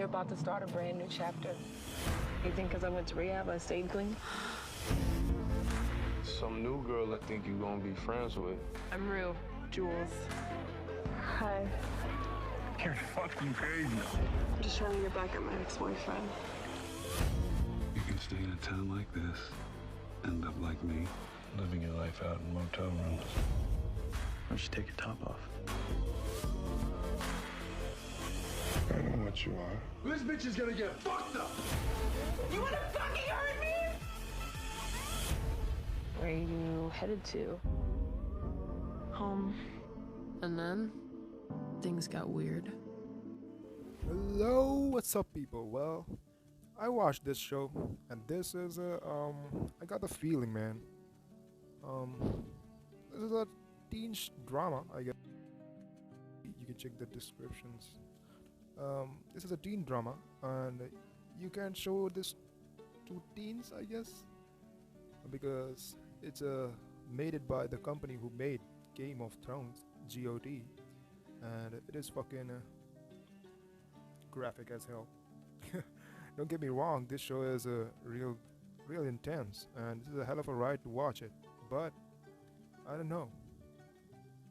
about to start a brand new chapter. You think because I went to rehab, I stayed clean? Some new girl I think you gonna be friends with. I'm real, Jules. Hi. You're fucking crazy. I'm just trying to get back at my ex-boyfriend. You can stay in a town like this, end up like me, living your life out in motel rooms. Why don't you take your top off? I know what you are. This bitch is gonna get fucked up! You wanna fucking hurt me? Where are you headed to? Home. And then things got weird. Hello, what's up, people? Well, I watched this show, and this is I got the feeling, man. This is a teen drama, I guess. You can check the descriptions. This is a teen drama, and you can show this to teens, I guess, because it's made it by the company who made Game of Thrones, GOT, and it is fucking graphic as hell. Don't get me wrong, this show is real intense, and this is a hell of a ride to watch it. But I don't know.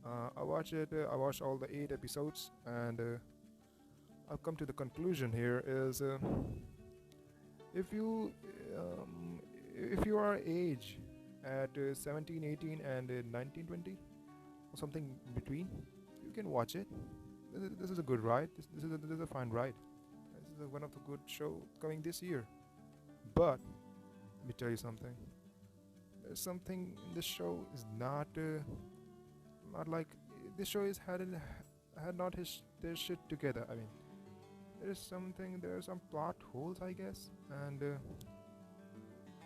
I watched it. I watched all the 8 episodes, and I've come to the conclusion here is if you are age at 17, 18, and 19, 20, or something in between, you can watch it. This is a good ride. This is a fine ride. This is one of the good show coming this year. But let me tell you something. There's something in this show is not like this show is had not their shit together. I mean, there are some plot holes, I guess, and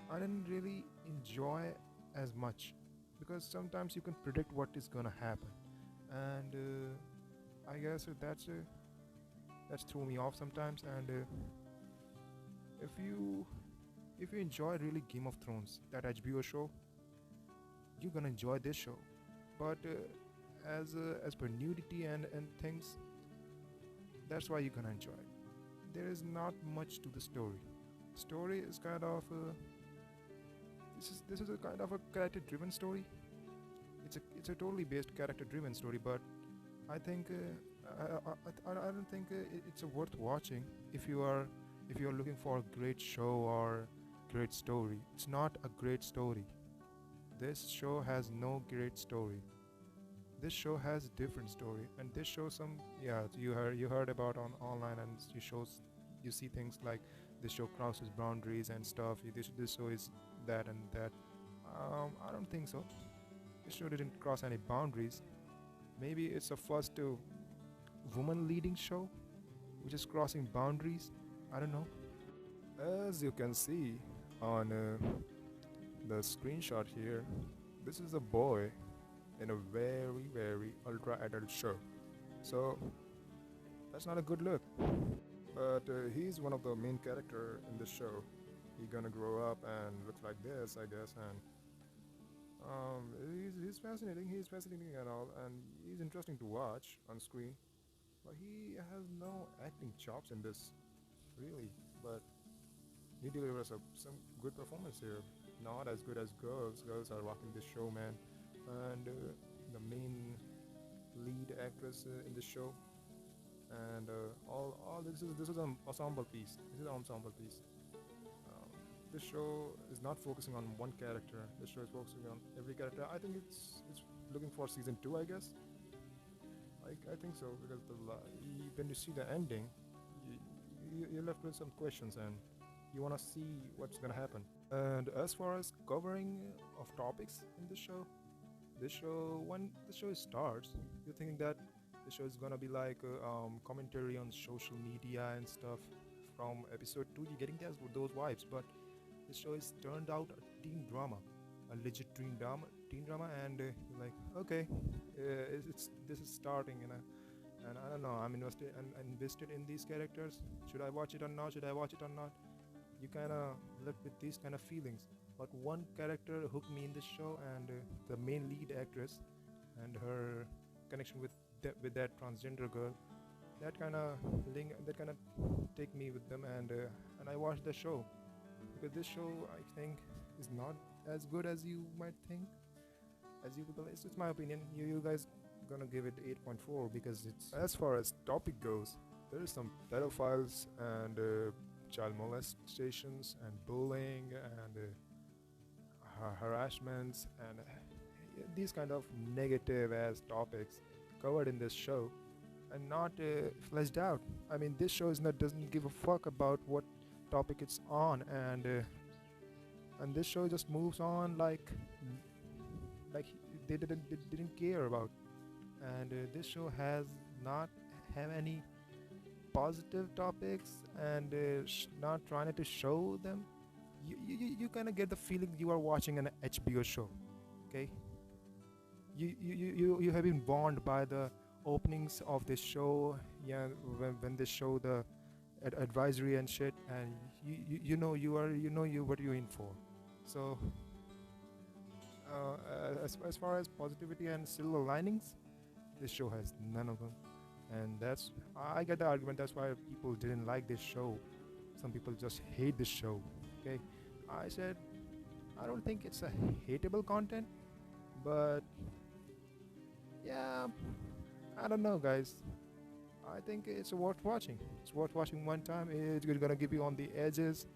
I didn't really enjoy as much because sometimes you can predict what is gonna happen, and I guess that's threw me off sometimes. And if you enjoy really Game of Thrones, that HBO show, you're gonna enjoy this show. But as per nudity and things, that's why you're gonna enjoy it. There is not much to the story. Story is kind of this is a kind of a character-driven story. It's a totally based character-driven story, but I think I don't think it's worth watching if you are looking for a great show or great story. It's not a great story. This show has no great story. This show has different story, and this shows you heard about on online, and you see things like this show crosses boundaries and stuff. This show is that and that. I don't think so. This show didn't cross any boundaries. Maybe it's the first woman leading show which is crossing boundaries. I don't know. As you can see on the screenshot here, this is a boy in a very ultra adult show, so that's not a good look. But he's one of the main character in this show. He's gonna grow up and look like this, I guess, and he's fascinating. He's fascinating and all, and he's interesting to watch on screen. But he has no acting chops in this, really. But he delivers some good performance here. Not as good as girls. Girls are rocking this show, man. And the main lead actress in the show, and all this is an ensemble piece. This is an ensemble piece. This show is not focusing on one character. This show is focusing on every character. I think it's looking for season 2, I guess. I think so, because when you see the ending, you're left with some questions, and you want to see what's gonna happen. And as far as covering of topics in this show, when the show starts, you're thinking that the show is gonna be like commentary on social media and stuff. From episode 2, you're getting those vibes, but this show is turned out a teen drama, a legit teen drama, and you're like, okay, this is starting, and I don't know. I'm invested in these characters. Should I watch it or not? You kind of left with these kind of feelings. But one character hooked me in this show, and the main lead actress and her connection with that transgender girl that kind of take me with them, and I watched the show because this show I think is not as good as you might think, as you believe. It's my opinion. You guys gonna give it 8.4 because it's, as far as topic goes, there is some pedophiles and child molestations and bullying and harassments and these kind of negative as topics covered in this show and not fleshed out. I mean, this show doesn't give a fuck about what topic it's on, and this show just moves on like they didn't care about. And this show has not have any positive topics and not trying to show them. You kind of get the feeling you are watching an HBO show. Okay, you have been warned by the openings of this show. Yeah, when they show the advisory and shit, and you know what you're in for. So as far as positivity and silver linings, this show has none of them, and that's, I get the argument. That's why people didn't like this show. Some people just hate this show. Okay, I said I don't think it's a hateable content, but yeah, I don't know, guys. I think it's worth watching. It's worth watching one time. It's gonna give you on the edges.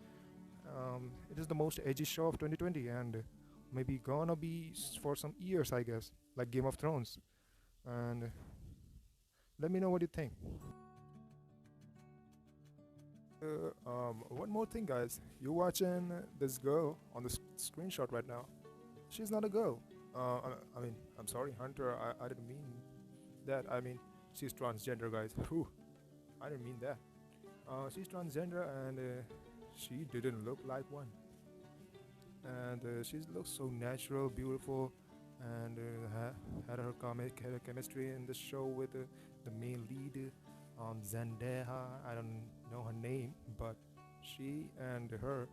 It is the most edgy show of 2020, and maybe gonna be for some years, I guess, like Game of Thrones. And let me know what you think. One more thing, guys. You're watching this girl on the screenshot right now. She's not a girl. I mean, I'm sorry, Hunter. I didn't mean that. I mean, she's transgender, guys. Whew, I didn't mean that. She's transgender, and she didn't look like one. And she looks so natural, beautiful, and had her chemistry in the show with the main lead, Zendaya. I don't know her name, but she and her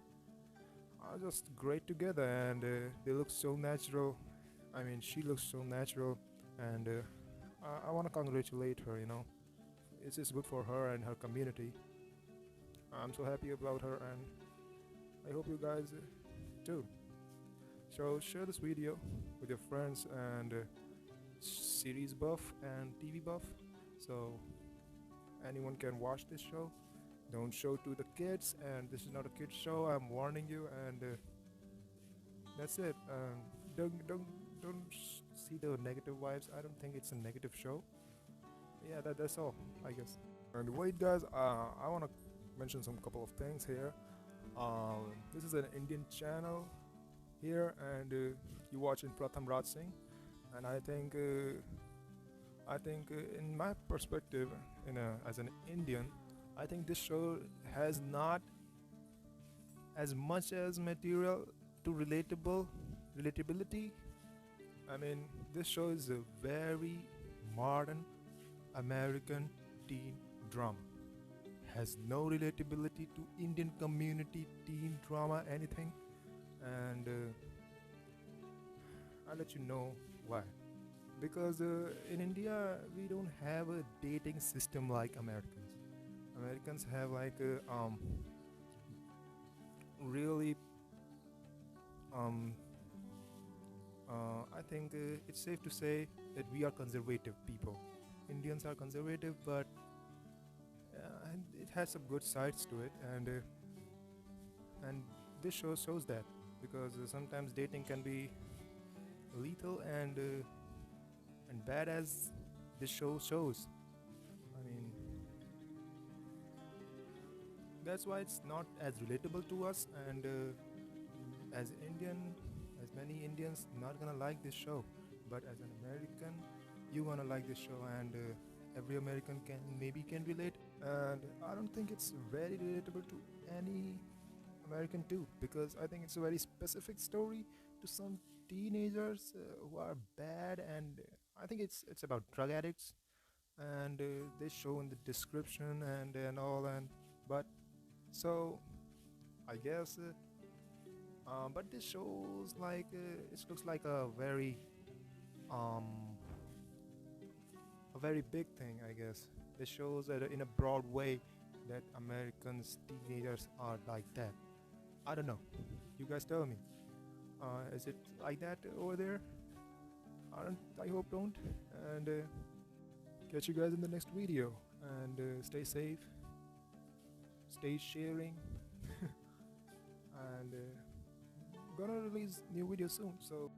are just great together, and they look so natural. I mean, she looks so natural, and I want to congratulate her. You know, it's just good for her and her community. I'm so happy about her, and I hope you guys too. So share this video with your friends and series buff and TV buff, so anyone can watch this show. Don't show to the kids, and this is not a kids show. I'm warning you, and that's it. Don't see the negative vibes. I don't think it's a negative show. Yeah, that's all, I guess. And wait, guys, I want to mention some couple of things here. This is an Indian channel here, and you watching Pratham Raj Singh, and I think in my perspective, as an Indian, I think this show has not as much as material to relatability. I mean, this show is a very modern American teen drama. Has no relatability to Indian community teen drama, anything. And I'll let you know why. Because in India, we don't have a dating system like Americans. Americans have like really I think it's safe to say that we are conservative people. Indians are conservative, but and it has some good sides to it, and this show shows that, because sometimes dating can be lethal and bad, as this show shows. I mean, that's why it's not as relatable to us, and as many Indians not gonna like this show, but as an American, you gonna like this show, and every American can relate. And I don't think it's very relatable to any American too, because I think it's a very specific story to some teenagers who are bad, and I think it's about drug addicts, and they show in the description and all, and but so I guess but this shows like it looks like a very big thing, I guess. This shows that in a broad way that Americans teenagers are like that. I don't know. You guys tell me. Is it like that over there? I hope don't. And catch you guys in the next video. And stay safe. Stay sharing. And gonna release new videos soon. So.